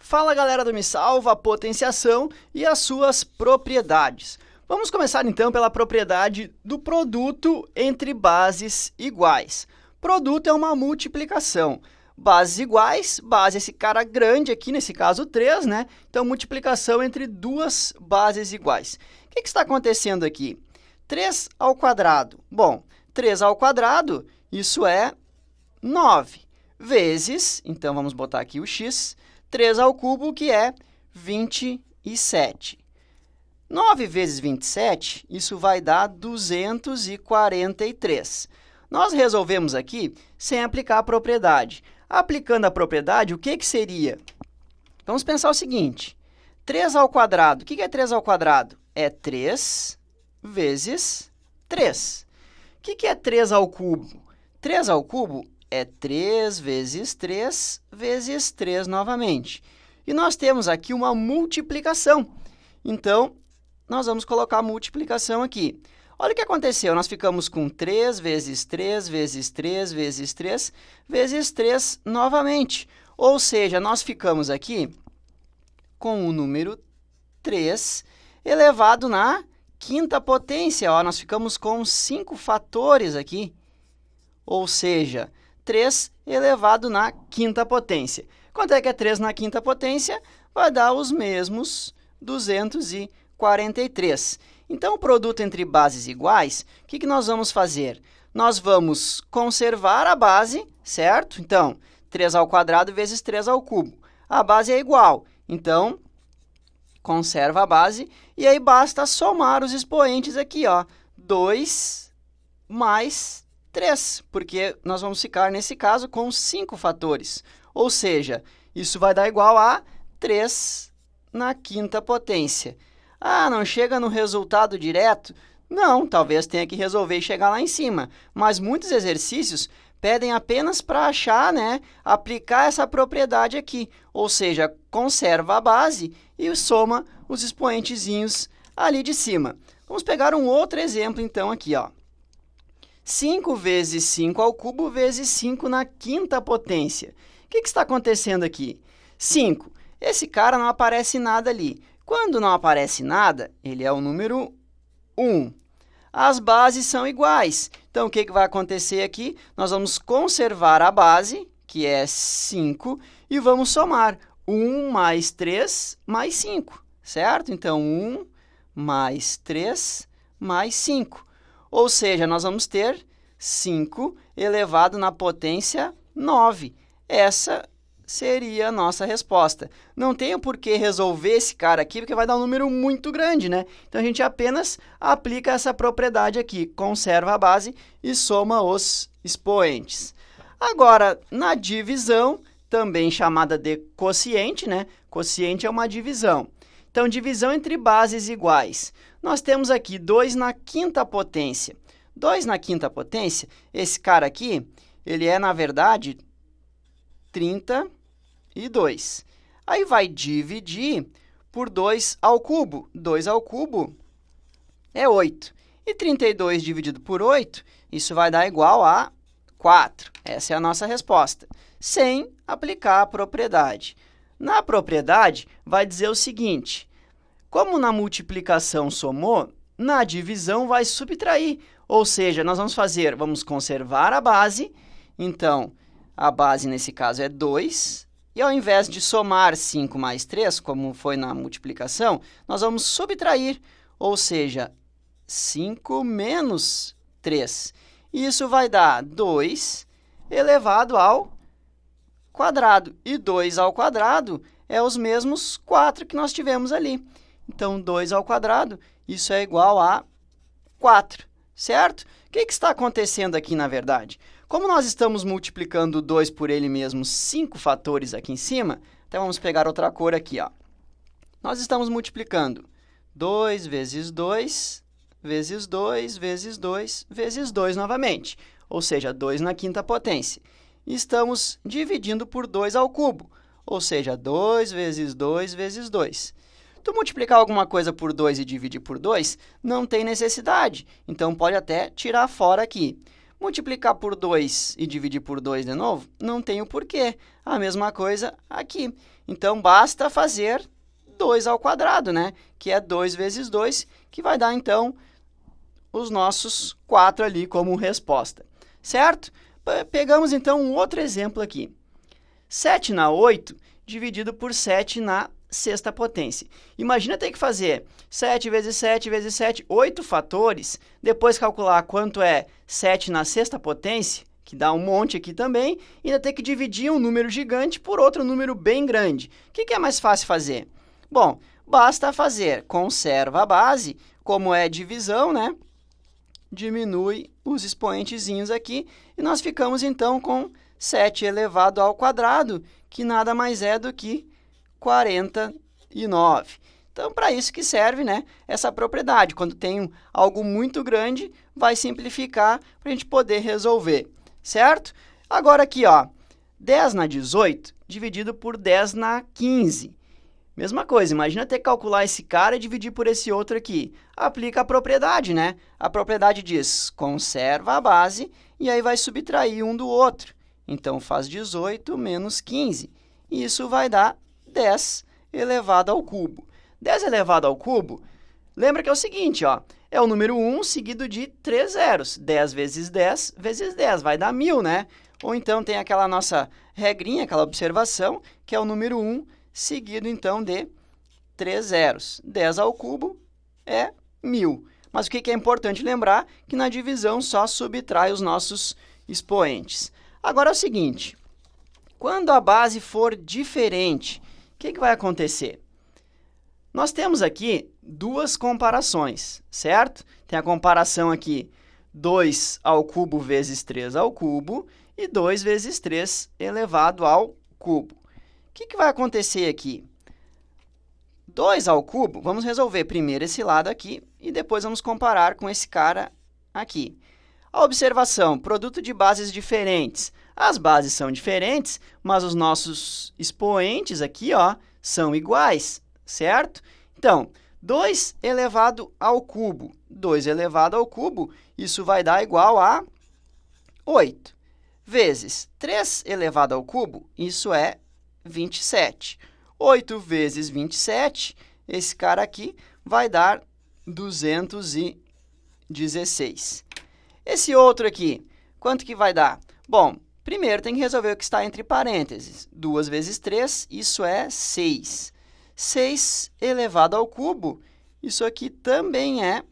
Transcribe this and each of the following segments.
Fala galera do Me Salva, potenciação e as suas propriedades. Vamos começar então pela propriedade do produto entre bases iguais. Produto é uma multiplicação. Bases iguais, base esse cara grande aqui, nesse caso 3, né? Então, multiplicação entre duas bases iguais. O que está acontecendo aqui? 3 ao quadrado. Bom, 3 ao quadrado, isso é 9, vezes, então vamos botar aqui o x, 3 ao cubo, que é 27. 9 vezes 27, isso vai dar 243. Nós resolvemos aqui sem aplicar a propriedade. Aplicando a propriedade, o que seria? Vamos pensar o seguinte, 3 ao quadrado. O que é 3 ao quadrado? É 3 vezes 3. O que é 3 ao cubo? 3 ao cubo é 3 vezes 3 vezes 3 novamente. E nós temos aqui uma multiplicação. Então, nós vamos colocar a multiplicação aqui. Olha o que aconteceu. Nós ficamos com 3 vezes 3 vezes 3 vezes 3 vezes 3 novamente. Ou seja, nós ficamos aqui com o número 3 elevado na quinta potência. Ó, nós ficamos com 5 fatores aqui. Ou seja, 3 elevado na quinta potência. Quanto é que é 3 na quinta potência? Vai dar os mesmos 243. Então, o produto entre bases iguais, o que nós vamos fazer? Nós vamos conservar a base, certo? Então, 3 ao quadrado vezes 3 ao cubo. A base é igual, então, conserva a base. E aí, basta somar os expoentes aqui, ó, 2 mais 3, porque nós vamos ficar, nesse caso, com 5 fatores. Ou seja, isso vai dar igual a 3 na quinta potência. Ah, não chega no resultado direto? Não, talvez tenha que resolver e chegar lá em cima. Mas muitos exercícios pedem apenas para achar, né, aplicar essa propriedade aqui. Ou seja, conserva a base e soma os expoentezinhos ali de cima. Vamos pegar um outro exemplo, então, aqui, ó. 5 vezes 5 ao cubo vezes 5 na quinta potência. O que está acontecendo aqui? 5. Esse cara não aparece nada ali. Quando não aparece nada, ele é o número 1. As bases são iguais. Então, o que vai acontecer aqui? Nós vamos conservar a base, que é 5, e vamos somar 1 mais 3 mais 5, certo? Então, 1 mais 3 mais 5. Ou seja, nós vamos ter 5 elevado na potência 9. Essa seria a nossa resposta. Não tenho por que resolver esse cara aqui, porque vai dar um número muito grande, né? Então, a gente apenas aplica essa propriedade aqui, conserva a base e soma os expoentes. Agora, na divisão, também chamada de quociente, né? Quociente é uma divisão. Então, divisão entre bases iguais. Nós temos aqui 2 na quinta potência. 2 na quinta potência, esse cara aqui, ele é, na verdade, 32. Aí vai dividir por 2 ao cubo. 2 ao cubo é 8. E 32 dividido por 8, isso vai dar igual a 4. Essa é a nossa resposta, sem aplicar a propriedade. Na propriedade, vai dizer o seguinte, como na multiplicação somou, na divisão vai subtrair. Ou seja, nós vamos conservar a base. Então, a base, nesse caso, é 2. E, ao invés de somar 5 mais 3, como foi na multiplicação, nós vamos subtrair. Ou seja, 5 menos 3. Isso vai dar 2 elevado ao quadrado. E 2 ao quadrado é os mesmos 4 que nós tivemos ali. Então, 2 ao quadrado, isso é igual a 4, certo? O que está acontecendo aqui, na verdade? Como nós estamos multiplicando 2 por ele mesmo, 5 fatores aqui em cima, então vamos pegar outra cor aqui, ó. Nós estamos multiplicando 2 vezes 2, vezes 2, vezes 2, vezes 2 novamente, ou seja, 2 na quinta potência. E estamos dividindo por 2 ao cubo, ou seja, 2 vezes 2 vezes 2. Tu multiplicar alguma coisa por 2 e dividir por 2, não tem necessidade. Então, pode até tirar fora aqui. Multiplicar por 2 e dividir por 2 de novo, não tem o porquê. A mesma coisa aqui. Então, basta fazer 2 ao quadrado, né? Que é 2 vezes 2, que vai dar, então, os nossos 4 ali como resposta. Certo? Pegamos, então, um outro exemplo aqui. 7 na 8 dividido por 7 na sexta potência. Imagina ter que fazer 7 vezes 7 vezes 7, 8 fatores, depois calcular quanto é 7 na sexta potência, que dá um monte aqui também, e ainda ter que dividir um número gigante por outro número bem grande. O que é mais fácil fazer? Bom, basta fazer conserva a base, como é divisão, né? Diminui os expoentezinhos aqui, e nós ficamos, então, com 7 elevado ao quadrado, que nada mais é do que 49. Então, para isso que serve, né, essa propriedade. Quando tem algo muito grande, vai simplificar para a gente poder resolver, certo? Agora aqui, ó, 10 na 18 dividido por 10 na 15. Mesma coisa, imagina ter que calcular esse cara e dividir por esse outro aqui. Aplica a propriedade, né? A propriedade diz, conserva a base, e aí vai subtrair um do outro. Então, faz 18 menos 15. E isso vai dar 10 elevado ao cubo. 10 elevado ao cubo, lembra que é o seguinte, ó, é o número 1 seguido de 3 zeros. 10 vezes 10 vezes 10, vai dar 1000, né? Ou então tem aquela nossa regrinha, aquela observação, que é o número 1 seguido, então, de 3 zeros. 10 ao cubo é 1000. Mas o que é importante lembrar? Que na divisão só subtrai os nossos expoentes. Agora é o seguinte, quando a base for diferente, o que vai acontecer? Nós temos aqui duas comparações, certo? Tem a comparação aqui 2 ao cubo vezes 3 ao cubo e 2 vezes 3 elevado ao cubo. O que vai acontecer aqui? 2 ao cubo, vamos resolver primeiro esse lado aqui e depois vamos comparar com esse cara aqui. A observação, produto de bases diferentes. As bases são diferentes, mas os nossos expoentes aqui, ó, são iguais, certo? Então, 2 elevado ao cubo. 2 elevado ao cubo, isso vai dar igual a 8. Vezes 3 elevado ao cubo, isso é 27. 8 vezes 27, esse cara aqui vai dar 216. Esse outro aqui, quanto que vai dar? Bom, primeiro tem que resolver o que está entre parênteses. 2 vezes 3, isso é 6. 6 elevado ao cubo, isso aqui também é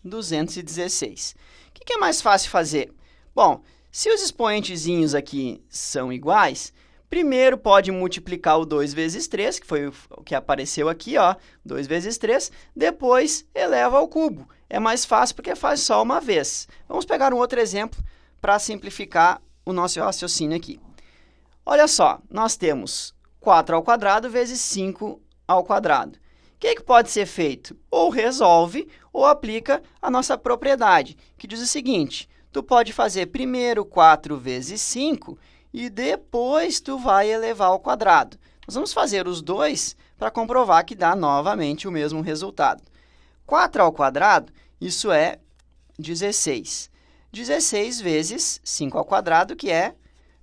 216. O que é mais fácil fazer? Bom, se os expoentezinhos aqui são iguais, primeiro pode multiplicar o 2 vezes 3, que foi o que apareceu aqui, ó, 2 vezes 3, depois eleva ao cubo. É mais fácil porque faz só uma vez. Vamos pegar um outro exemplo para simplificar o nosso raciocínio aqui. Olha só, nós temos 4 ao quadrado vezes 5 ao quadrado. O que pode ser feito? Ou resolve ou aplica a nossa propriedade, que diz o seguinte, tu pode fazer primeiro 4 vezes 5 e depois tu vai elevar ao quadrado. Nós vamos fazer os dois para comprovar que dá novamente o mesmo resultado. 4 ao quadrado, isso é 16. 16 vezes 5 ao quadrado, que é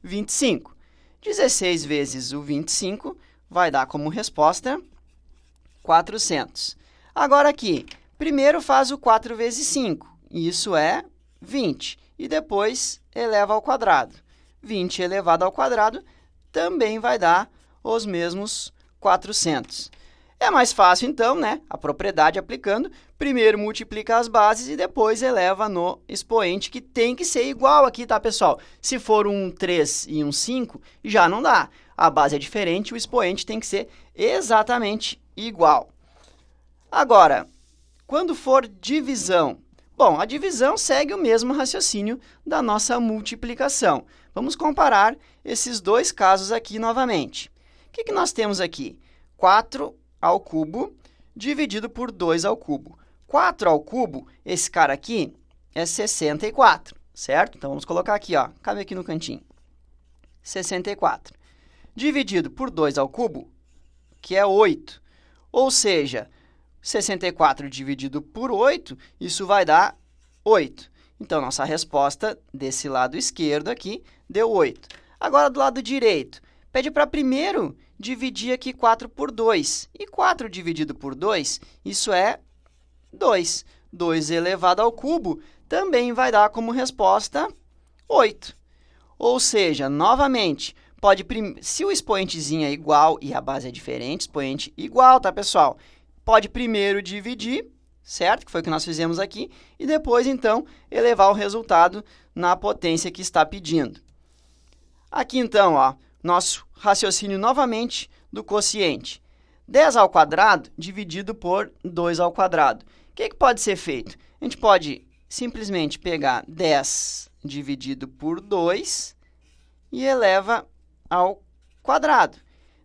25. 16 vezes o 25 vai dar como resposta 400. Agora aqui, primeiro faz o 4 vezes 5, isso é 20. E depois eleva ao quadrado. 20 elevado ao quadrado também vai dar os mesmos 400. É mais fácil, então, né? A propriedade aplicando, primeiro multiplica as bases e depois eleva no expoente, que tem que ser igual aqui, tá, pessoal? Se for um 3 e um 5, já não dá. A base é diferente, o expoente tem que ser exatamente igual. Agora, quando for divisão, bom, a divisão segue o mesmo raciocínio da nossa multiplicação. Vamos comparar esses dois casos aqui novamente. O que nós temos aqui? 4 ao cubo dividido por 2 ao cubo. 4 ao cubo, esse cara aqui é 64, certo? Então, vamos colocar aqui, ó, cabe aqui no cantinho. 64. Dividido por 2 ao cubo, que é 8. Ou seja, 64 dividido por 8, isso vai dar 8. Então, nossa resposta desse lado esquerdo aqui deu 8. Agora, do lado direito, pede para primeiro dividir aqui 4 por 2. E 4 dividido por 2, isso é 2. 2 elevado ao cubo também vai dar como resposta 8. Ou seja, novamente, se o expoentezinho é igual e a base é diferente, expoente igual, tá, pessoal? Pode primeiro dividir, certo? Que foi o que nós fizemos aqui, e depois, então, elevar o resultado na potência que está pedindo. Aqui, então, ó, nosso raciocínio novamente do quociente. 10 ao quadrado dividido por 2 ao quadrado. O que pode ser feito? A gente pode simplesmente pegar 10 dividido por 2 e eleva ao quadrado.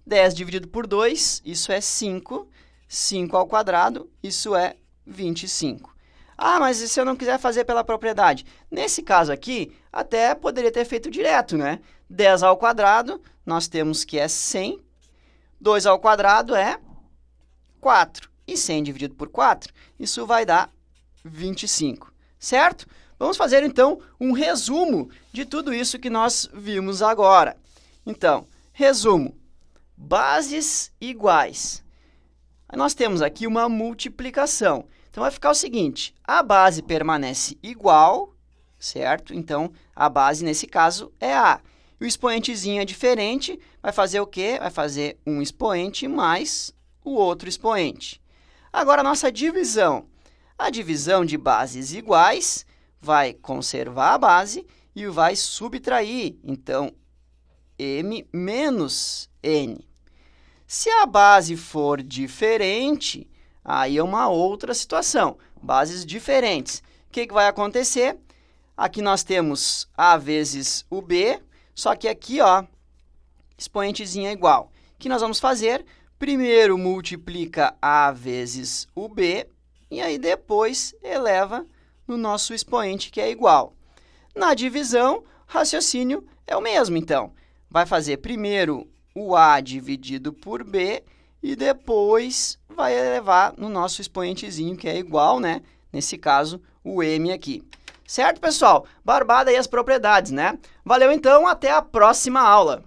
10 dividido por 2, isso é 5. 5 ao quadrado, isso é 25. Ah, mas e se eu não quiser fazer pela propriedade? Nesse caso aqui, até poderia ter feito direto, né? 10 ao quadrado, nós temos que é 100. 2 ao quadrado é 4. E 100 dividido por 4, isso vai dar 25, certo? Vamos fazer, então, um resumo de tudo isso que nós vimos agora. Então, resumo. Bases iguais. Nós temos aqui uma multiplicação. Então, vai ficar o seguinte, a base permanece igual, certo? Então, a base, nesse caso, é A. E o expoentezinho é diferente, vai fazer o quê? Vai fazer um expoente mais o outro expoente. Agora, a nossa divisão. A divisão de bases iguais vai conservar a base e vai subtrair, então, m menos n. Se a base for diferente, aí é uma outra situação. Bases diferentes. O que vai acontecer? Aqui nós temos a vezes o b, só que aqui, ó, expoentezinho é igual. O que nós vamos fazer? Primeiro multiplica a vezes o b, e aí depois eleva no nosso expoente, que é igual. Na divisão, raciocínio é o mesmo, então. Vai fazer primeiro o a dividido por b, e depois vai elevar no nosso expoentezinho, que é igual, né? Nesse caso, o m aqui. Certo, pessoal? Barbada aí as propriedades, né? Valeu, então, até a próxima aula!